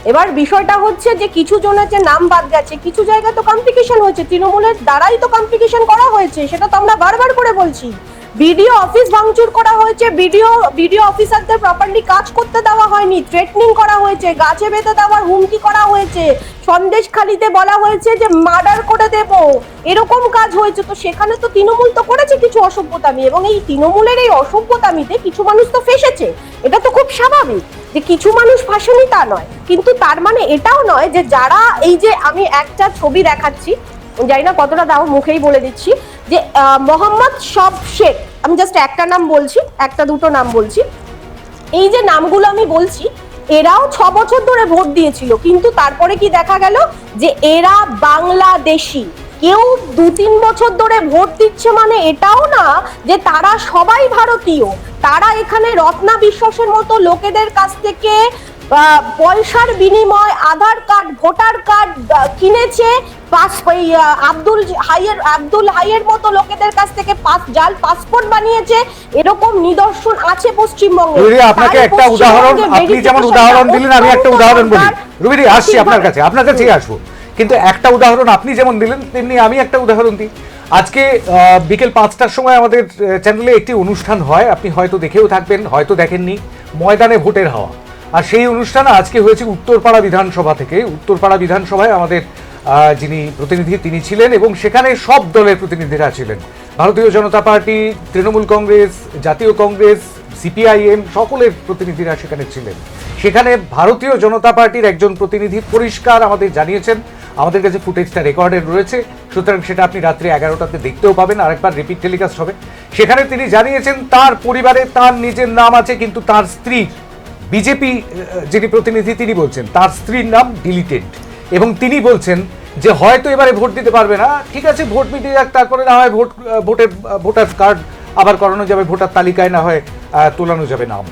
এবার বিষয়টা হচ্ছে যে কিছু জনের যে নাম বাদ গেছে, কিছু জায়গায় তো কমপ্লিকেশন হয়েছে, তৃণমূলের দ্বারাই তো কমপ্লিকেশন করা হয়েছে, সেটা তো আমরা বারবার করে বলছি। বিডিও অফিস ভাঙচুর করা হয়েছে, বিডিও অফিসারদের প্রপারলি কাজ করতে দেওয়া হয়নি, থ্রেটনিং করা হয়েছে, গাছে বেঁধে দেওয়ার হুমকি করা হয়েছে, সন্দেশখালিতে বলা হয়েছে যে মার্ডার করে দেব, এরকম কাজ হয়েছে। তো সেখানে তো তৃণমূল তো করেছে কিছু অসভ্যতামি, এবং এই তৃণমূলের এই অসভ্যতামিতে কিছু মানুষ তো ফেসেছে, এটা তো খুব স্বাভাবিক। যে কিছু মানুষ ফাঁসেনি তা নয়, কিন্তু তার মানে এটাও নয় যে যারা, এই যে আমি একটা ছবি দেখাচ্ছি, জানি না কতটা দাও, মুখেই বলে দিচ্ছি যে মোহাম্মদ শব শেখ, আমি জাস্ট একটা নাম বলছি, একটা দুটো নাম বলছি, এই যে নামগুলো আমি বলছি, এরাও 6 বছর ধরে ভোট দিয়েছিল, কিন্তু তারপরে কি দেখা গেল যে এরা বাংলাদেশি। কেউ 2-3 বছর ধরে ভোট দিচ্ছে মানে এটাও না যে তারা সবাই ভারতীয়। তারা এখানে রত্না বিশ্বাসের মতো লোকেদের কাছ থেকে পয়সার বিনিময় আধার কার্ড, ভোটার কার্ড কিনেছে, আব্দুল হাইয়ের মতো লোকেদের কাছ থেকে জাল পাসপোর্ট বানিয়েছে, এরকম নিদর্শন আছে পশ্চিমবঙ্গে। আপনাকে একটা উদাহরণ, আপনি যেমন উদাহরণ দিলেন, আমি একটা উদাহরণ বলি। রুবিদি, আসছি আপনার কাছেই আসবো, কিন্তু একটা উদাহরণ আপনি যেমন দিলেন তেমনি আমি একটা উদাহরণ দিই। আজকে বিকেল 5টার সময় আমাদের চ্যানেলে একটি অনুষ্ঠান হয়, আপনি হয়তো দেখেও থাকবেন, হয়তো দেখেননি, ময়দানে ভোটের হাওয়া। আর সেই অনুষ্ঠান আজকে হয়েছে উত্তরপাড়া বিধানসভা থেকে। উত্তরপাড়া বিধানসভায় আমাদের যিনি প্রতিনিধি তিনি ছিলেন, এবং সেখানে সব দলের প্রতিনিধিরা ছিলেন, ভারতীয় জনতা পার্টি, তৃণমূল কংগ্রেস, জাতীয় কংগ্রেস, সিপিআইএম, সকলের প্রতিনিধিরা সেখানে ছিলেন। সেখানে ভারতীয় জনতা পার্টির একজন প্রতিনিধি পরিষ্কার আমাদের জানিয়েছেন, আমাদের কাছে ফুটেজটা রেকর্ডেড রয়েছে, সুতরাং সেটা আপনি রাত্রি 11টাতে দেখতেও পাবেন, আরেকবার রিপিট টেলিকাস্ট হবে। সেখানে তিনি জানিয়েছেন তার পরিবারে তার নিজের নাম আছে, কিন্তু তার স্ত্রী, বিজেপি যিনি প্রতিনিধি তিনি বলছেন তার স্ত্রীর নাম ডিলিটেড, এবং তিনি বলছেন যে হয়তো এবারে ভোট দিতে পারবে না, ঠিক আছে ভোট মিটে যাক, তারপরে না হয় ভোটার কার্ড আবার করানো যাবে, ভোটার তালিকায় না হয় তোলানো যাবে নাম।